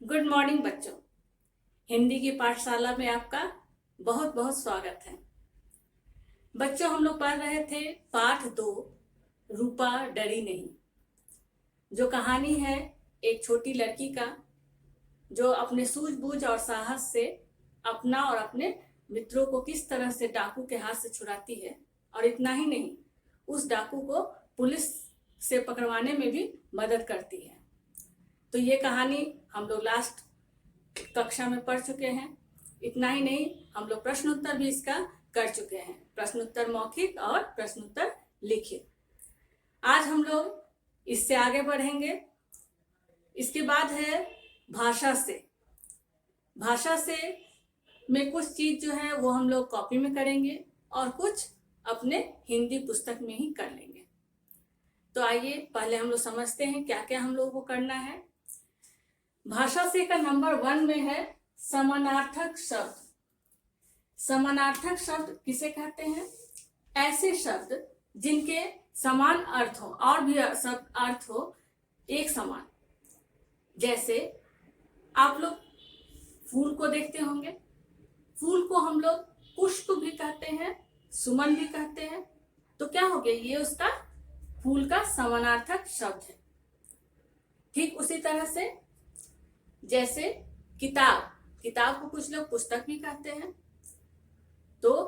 Good morning बच्चों। हिंदी की पाठशाला में आपका बहुत बहुत स्वागत है। बच्चों, हम लोग पढ़ रहे थे पाठ 2 रूपा डरी नहीं, जो कहानी है एक छोटी लड़की का जो अपने सूझबूझ और साहस से अपना और अपने मित्रों को किस तरह से डाकू के हाथ से छुड़ाती है, और इतना ही नहीं, उस डाकू को पुलिस से पकड़वाने में भी मदद करती है। तो ये कहानी हम लोग लास्ट कक्षा में पढ़ चुके हैं। इतना ही नहीं, हम लोग प्रश्न उत्तर भी इसका कर चुके हैं, प्रश्न उत्तर मौखिक और प्रश्न उत्तर लिखित। आज हम लोग इससे आगे बढ़ेंगे। इसके बाद है भाषा से। भाषा से में कुछ चीज जो है वो हम लोग कॉपी में करेंगे और कुछ अपने हिंदी पुस्तक में ही कर लेंगे। तो आइए पहले हम लोग समझते हैं क्या क्या हम लोगों को करना है। भाषा से का नंबर 1 में है समानार्थक शब्द। समानार्थक शब्द किसे कहते हैं? ऐसे शब्द जिनके समान अर्थ हो और भी सब अर्थ हो एक समान। जैसे आप लोग फूल को देखते होंगे, फूल को हम लोग पुष्प भी कहते हैं, सुमन भी कहते हैं। तो क्या हो गया, ये उसका फूल का समानार्थक शब्द है। ठीक उसी तरह से जैसे किताब, किताब को कुछ लोग पुस्तक भी कहते हैं, तो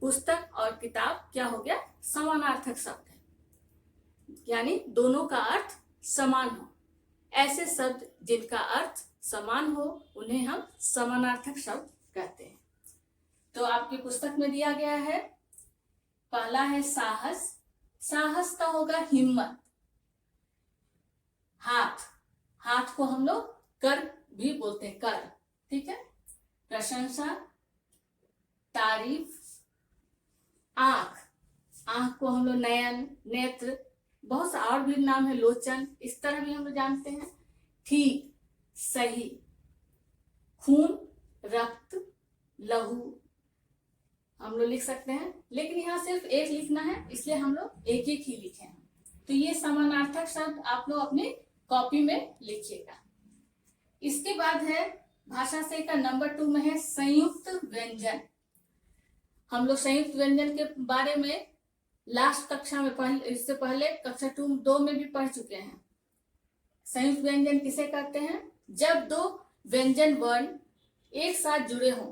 पुस्तक और किताब क्या हो गया, समानार्थक शब्द है, यानी दोनों का अर्थ समान हो। ऐसे शब्द जिनका अर्थ समान हो उन्हें हम समानार्थक शब्द कहते हैं। तो आपकी पुस्तक में दिया गया है, पहला है साहस। साहस का होगा हिम्मत। हाथ, हाथ को हम लोग कर भी बोलते हैं, कर, ठीक है। प्रशंसा, तारीफ। आंख, आंख को हम लोग नयन, नेत्र, बहुत सा और भी नाम है, लोचन, इस तरह भी हम लोग जानते हैं। ठीक, सही। खून, रक्त, लहू हम लोग लिख सकते हैं, लेकिन यहाँ सिर्फ एक लिखना है, इसलिए हम लोग एक एक ही लिखे हैं। तो ये समानार्थक शब्द आप लोग अपनी कॉपी में लिखिएगा। इसके बाद है भाषा से का नंबर 2 में है संयुक्त व्यंजन। हम लोग संयुक्त व्यंजन के बारे में लास्ट कक्षा में इससे पहले कक्षा 2 में भी पढ़ चुके हैं। संयुक्त व्यंजन किसे कहते हैं? जब दो व्यंजन वर्ण एक साथ जुड़े हों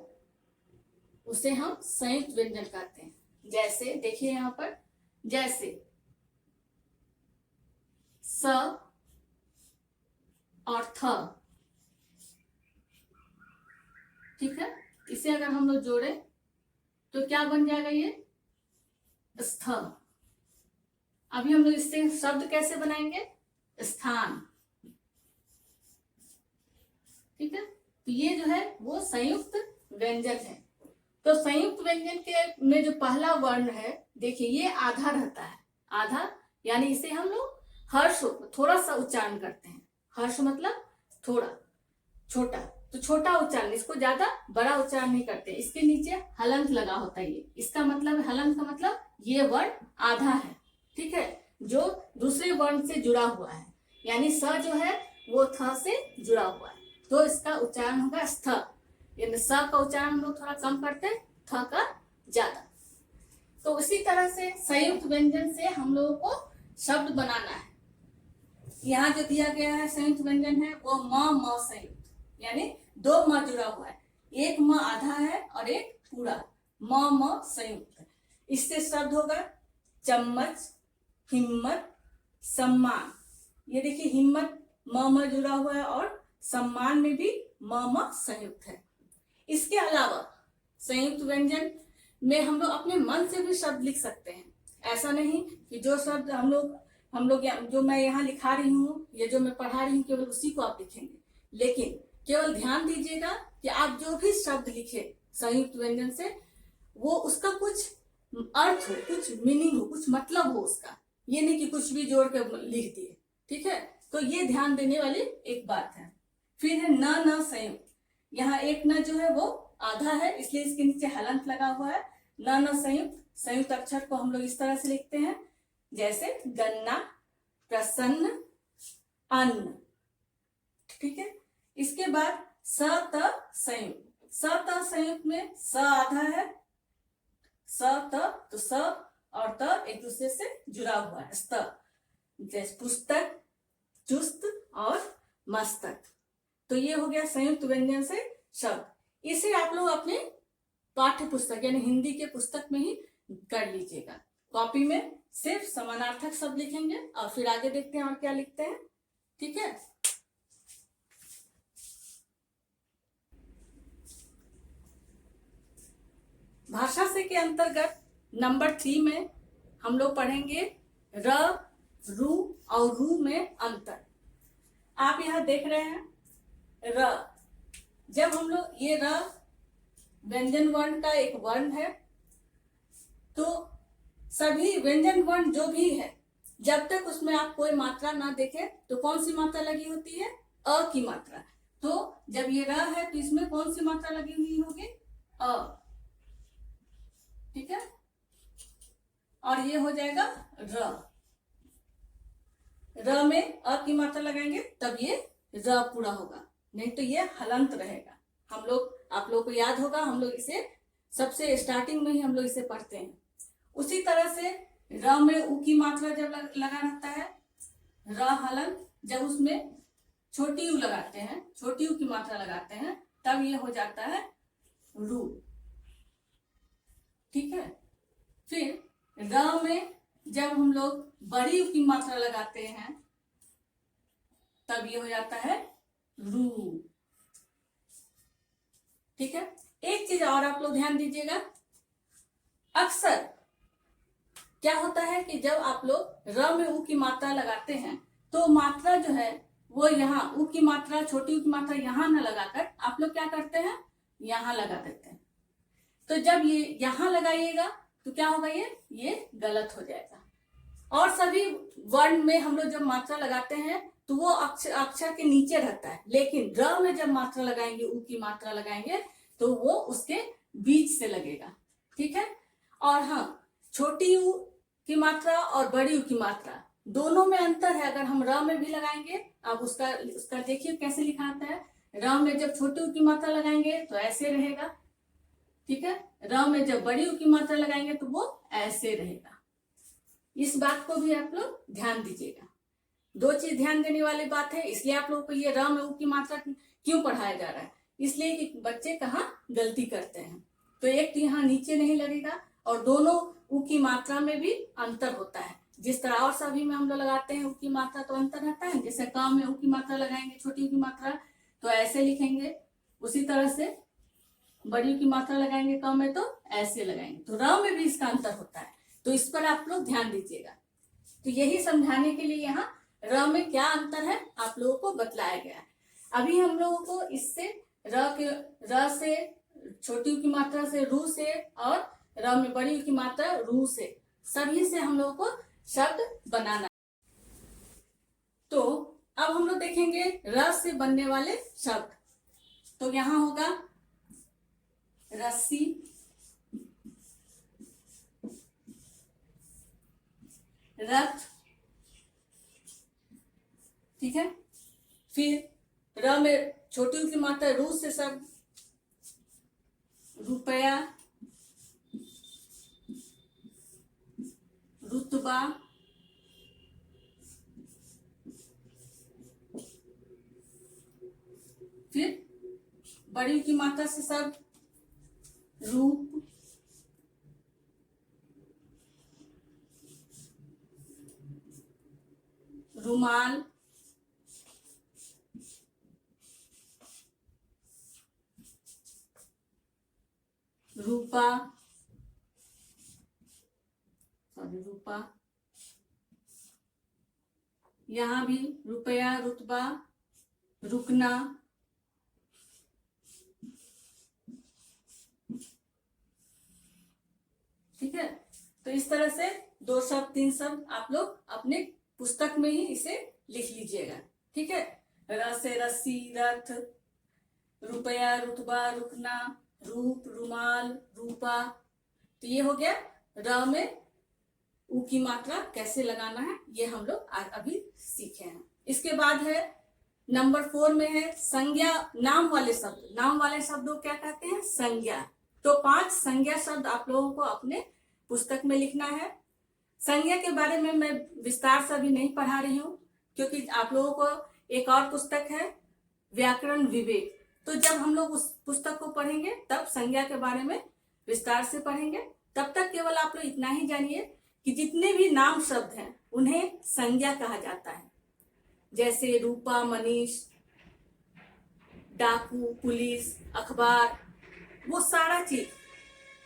उसे हम संयुक्त व्यंजन कहते हैं। जैसे देखिए यहाँ पर, जैसे स और थ, ठीक है। इसे अगर हम लोग जोड़े तो क्या बन जाएगा, ये स्थ। अभी हम लोग इससे शब्द कैसे बनाएंगे? स्थान, ठीक है। तो ये जो है वो संयुक्त व्यंजन है। तो संयुक्त व्यंजन के में जो पहला वर्ण है, देखिए ये आधा रहता है। आधा यानी इसे हम लोग हर्ष थोड़ा सा उच्चारण करते हैं। हर्ष मतलब थोड़ा, छोटा, तो छोटा उच्चारण, इसको ज्यादा बड़ा उच्चारण नहीं करते। इसके नीचे हलंत लगा होता है, ये इसका मतलब है, हलंत का मतलब ये वर्ण आधा है, ठीक है, जो दूसरे वर्ण से जुड़ा हुआ है। यानी स जो है वो थ से जुड़ा हुआ है, तो इसका उच्चारण होगा स्थ। यानी स का उच्चारण हम लोग थोड़ा कम करते हैं, थ का ज्यादा। तो इसी तरह से संयुक्त व्यंजन से हम लोगों को शब्द बनाना है। यहाँ जो दिया गया है संयुक्त व्यंजन है वो म संयुक्त, यानी 2 म जुड़ा हुआ है, एक म आधा है और एक पूरा, म संयुक्त। इससे शब्द होगा चम्मच, हिम्मत, सम्मान। ये देखिए हिम्मत म जुड़ा हुआ है और सम्मान में भी म संयुक्त है। इसके अलावा संयुक्त व्यंजन में हम लोग अपने मन से भी शब्द लिख सकते हैं। ऐसा नहीं कि जो शब्द हम लोग जो मैं यहाँ लिखा रही हूँ या जो मैं पढ़ा रही हूँ केवल उसी को आप लिखेंगे, लेकिन केवल ध्यान दीजिएगा कि आप जो भी शब्द लिखे संयुक्त व्यंजन से वो उसका कुछ अर्थ हो, कुछ मीनिंग हो, कुछ मतलब हो उसका। ये नहीं कि कुछ भी जोड़ के लिख दिए, ठीक है। तो ये ध्यान देने वाली एक बात है। फिर है न संयुक्त। यहाँ एक न जो है वो आधा है, इसलिए इसके नीचे हलंत लगा हुआ है। न संयुक्त, संयुक्त अक्षर को हम लोग इस तरह से लिखते हैं, जैसे गन्ना, प्रसन्न, अन्न, ठीक है। इसके बाद स त संयुक्त। स त संयुक्त में स आधा है, स त, तो स और त एक दूसरे से जुड़ा हुआ है। स्त जैसे पुस्तक, चुस्त और मस्तक। तो ये हो गया संयुक्त व्यंजन से शब्द। इसे आप लोग अपने पाठ्य पुस्तक यानी हिंदी के पुस्तक में ही कर लीजिएगा। कॉपी में सिर्फ समानार्थक शब्द लिखेंगे और फिर आगे देखते हैं और क्या लिखते हैं। ठीक है। भाषा से के अंतर्गत नंबर 3 में हम लोग पढ़ेंगे र, रु और रु में अंतर। आप यहां देख रहे हैं र। जब हम लोग ये र व्यंजन वर्ण का एक वर्ण है, तो सभी व्यंजन वर्ण जो भी है, जब तक उसमें आप कोई मात्रा ना देखें तो कौन सी मात्रा लगी होती है? अ की मात्रा। तो जब ये र है तो इसमें कौन सी मात्रा लगी हुई होगी? अ। ठीक है। और ये हो जाएगा र। र में अ की मात्रा लगाएंगे तब ये र पूरा होगा, नहीं तो ये हलंत रहेगा। हम लोग, आप लोग को याद होगा, हम लोग इसे सबसे स्टार्टिंग में ही हम लोग इसे पढ़ते हैं। उसी तरह से र में उ की मात्रा जब लगा रहता है, र हलंत, जब उसमें छोटी उ लगाते हैं, छोटी उ की मात्रा लगाते हैं, तब ये हो जाता है रू। ठीक है। फिर र में जब हम लोग बड़ी उ की मात्रा लगाते हैं, तब ये हो जाता है रू। ठीक है। एक चीज और आप लोग ध्यान दीजिएगा, अक्सर क्या होता है कि जब आप लोग र में उ की मात्रा लगाते हैं तो मात्रा जो है वो यहाँ उ की मात्रा, छोटी उ की मात्रा यहाँ न लगाकर आप लोग क्या करते हैं? यहाँ लगा देते हैं। तो जब ये यहाँ लगाइएगा तो क्या होगा? ये गलत हो जाएगा। और सभी वर्ण में हम लोग जब मात्रा लगाते हैं तो वो अक्षर के नीचे रहता है, लेकिन र में जब मात्रा लगाएंगे, उ की मात्रा लगाएंगे, तो वो उसके बीच से लगेगा। ठीक है। और हाँ, छोटी उ की मात्रा और बड़ी उ की मात्रा दोनों में अंतर है। अगर हम र में भी लगाएंगे, आप उसका देखिए कैसे लिखा आता है। र में जब छोटी उ की मात्रा लगाएंगे तो ऐसे रहेगा। ठीक है। र में जब बड़ी उ की मात्रा लगाएंगे तो वो ऐसे रहेगा। इस बात को भी आप लोग ध्यान दीजिएगा। दो चीज ध्यान देने वाली बात है, इसलिए आप लोगों को ये र में उ की मात्रा क्यों पढ़ाया जा रहा है? इसलिए कि बच्चे कहाँ गलती करते हैं। तो एक तो यहाँ नीचे नहीं लगेगा और दोनों उ की मात्रा में भी अंतर होता है। जिस तरह और सभी में हम लोग लगाते हैं उ की मात्रा तो अंतर रहता है। जैसे क में उ की मात्रा लगाएंगे, छोटी उ की मात्रा, तो ऐसे लिखेंगे। उसी तरह से बड़ी उ की मात्रा लगाएंगे क में तो ऐसे लगाएंगे। तो र में भी इसका अंतर होता है, तो इस पर आप लोग ध्यान दीजिएगा। तो यही समझाने के लिए यहाँ र में क्या अंतर है आप लोगों को बतलाया गया है। अभी हम लोगों को इससे र से, छोटी उ की मात्रा से, रू से, और र में बड़ी उ की मात्रा रू से, सभी से हम लोगों को शब्द बनाना। तो अब हम लोग देखेंगे र से बनने वाले शब्द। तो यहाँ होगा रस्सी, रथ। ठीक है। फिर र में छोटी उ की मात्रा रू से शब्द रुपया, रुतबा, फिर बड़ी उ की मात्रा से शब्द रूप, रुमाल, रूपा, रूपा। यहाँ भी रुपया, रुतबा, रुकना, ठीक है। तो इस तरह से 2 शब्द 3 शब्द आप लोग अपने पुस्तक में ही इसे लिख लीजिएगा। ठीक है। र से रस्सी, रथ, रुपया, रुतबा, रुकना, रूप, रुमाल, रूपा। तो ये हो गया र में उ की मात्रा कैसे लगाना है, ये हम लोग अभी सीखे हैं। इसके बाद है नंबर 4 में है संज्ञा, नाम वाले शब्द। नाम वाले शब्दों क्या कहते हैं? संज्ञा। तो 5 संज्ञा शब्द आप लोगों को अपने पुस्तक में लिखना है। संज्ञा के बारे में मैं विस्तार से अभी नहीं पढ़ा रही हूँ, क्योंकि आप लोगों को एक और पुस्तक है व्याकरण विवेक, तो जब हम लोग उस पुस्तक को पढ़ेंगे तब संज्ञा के बारे में विस्तार से पढ़ेंगे। तब तक केवल आप लोग इतना ही जानिए कि जितने भी नाम शब्द हैं उन्हें संज्ञा कहा जाता है। जैसे रूपा, मनीष, डाकू, पुलिस, अखबार, वो सारा चीज,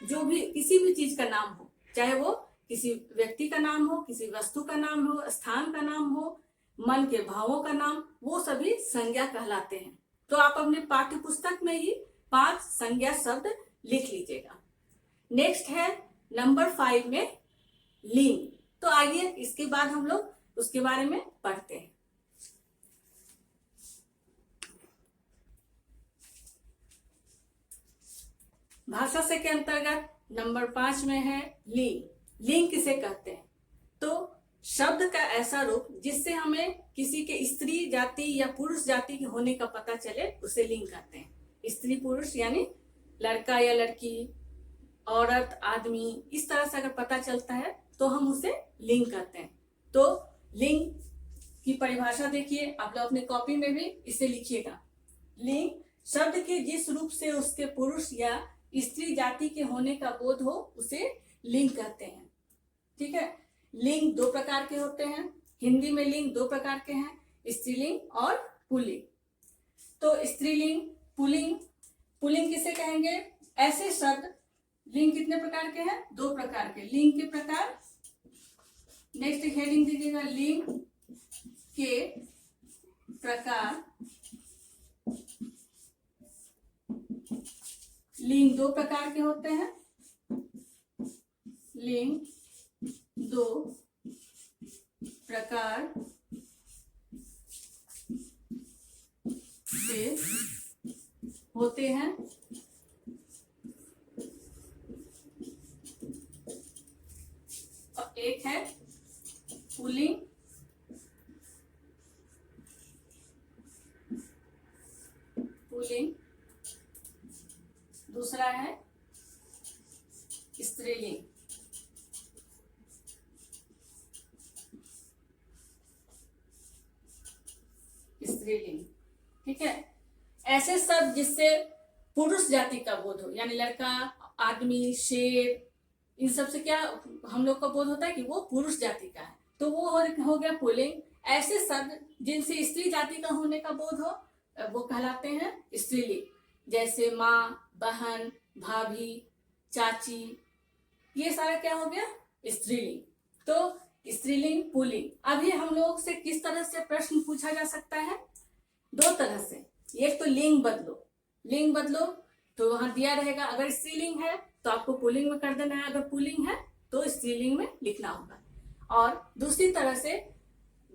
जो भी किसी भी चीज का नाम हो, चाहे वो किसी व्यक्ति का नाम हो, किसी वस्तु का नाम हो, स्थान का नाम हो, मन के भावों का नाम, वो सभी संज्ञा कहलाते हैं। तो आप अपने पाठ्य पुस्तक में ही 5 संज्ञा शब्द लिख लीजिएगा। नेक्स्ट है नंबर 5 में लिंग। तो आइए इसके बाद हम लोग उसके बारे में पढ़ते हैं। भाषा से के अंतर्गत नंबर 5 में है लिंग। लिंग किसे कहते हैं? तो शब्द का ऐसा रूप जिससे हमें किसी के स्त्री जाति या पुरुष जाति के होने का पता चले, उसे लिंग कहते हैं। स्त्री पुरुष यानी लड़का या लड़की, औरत आदमी, इस तरह से अगर पता चलता है तो हम उसे लिंग कहते हैं। तो लिंग की परिभाषा देखिए, आप लोग अपने कॉपी में भी इसे लिखिएगा। लिंग शब्द के जिस रूप से उसके पुरुष या स्त्री जाति के होने का बोध हो उसे लिंग कहते हैं। ठीक है। लिंग 2 प्रकार के होते हैं। हिंदी में लिंग 2 प्रकार के हैं, स्त्रीलिंग और पुल्लिंग। तो स्त्रीलिंग, पुल्लिंग, पुल्लिंग किसे कहेंगे? ऐसे शब्द, लिंग कितने प्रकार के हैं? 2 प्रकार के। लिंग के प्रकार, नेक्स्ट हेडिंग दीजिएगा, लिंग के प्रकार। लिंग 2 प्रकार के होते हैं। लिंग 2 प्रकार के होते हैं। और एक है पुल्लिंग, पुल्लिंग, दूसरा है स्त्रीलिंग। स्त्रीलिंग, ठीक है। ऐसे शब्द जिससे पुरुष जाति का बोध हो, यानी लड़का, आदमी, शेर, इन सब से क्या हम लोग का बोध होता है कि वो पुरुष जाति का है, तो वो हो गया पुल्लिंग। ऐसे शब्द जिनसे स्त्री जाति का होने का बोध हो वो कहलाते हैं स्त्रीलिंग। जैसे माँ, बहन, भाभी, चाची, ये सारा क्या हो गया? स्त्रीलिंग। तो स्त्रीलिंग, पुल्लिंग। अभी हम लोग से किस तरह से प्रश्न पूछा जा सकता है? 2 तरह से। एक तो लिंग बदलो। लिंग बदलो तो वहां दिया रहेगा, अगर स्त्रीलिंग है तो आपको पुल्लिंग में कर देना है, अगर पुल्लिंग है तो स्त्रीलिंग में लिखना होगा। और दूसरी तरह से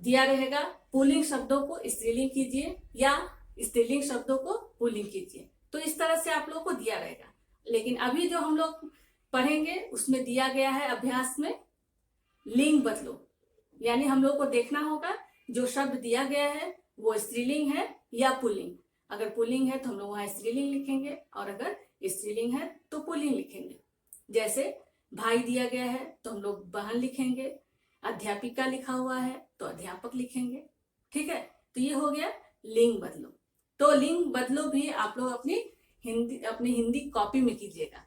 दिया रहेगा, पुल्लिंग शब्दों को स्त्रीलिंग कीजिए या स्त्रीलिंग शब्दों को पुल्लिंग कीजिए। तो इस तरह से आप लोगों को दिया रहेगा। लेकिन अभी जो हम लोग पढ़ेंगे उसमें दिया गया है अभ्यास में लिंग बदलो, यानी हम लोग को देखना होगा जो शब्द दिया गया है वो स्त्रीलिंग है या पुल्लिंग। अगर पुल्लिंग है तो हम लोग वहां स्त्रीलिंग लिखेंगे, और अगर स्त्रीलिंग है तो पुल्लिंग लिखेंगे। जैसे भाई दिया गया है तो हम लोग बहन लिखेंगे, अध्यापिका लिखा हुआ है तो अध्यापक लिखेंगे। ठीक है। तो ये हो गया लिंग बदलो। तो लिंग बदलो भी आप लोग अपनी हिंदी कॉपी में कीजिएगा।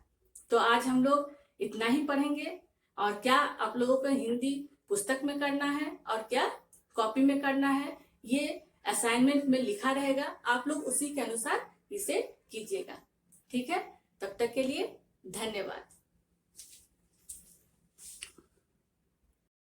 तो आज हम लोग इतना ही पढ़ेंगे, और क्या आप लोगों को हिंदी पुस्तक में करना है और क्या कॉपी में करना है, ये असाइनमेंट में लिखा रहेगा, आप लोग उसी के अनुसार इसे कीजिएगा। ठीक है। तब तक के लिए धन्यवाद।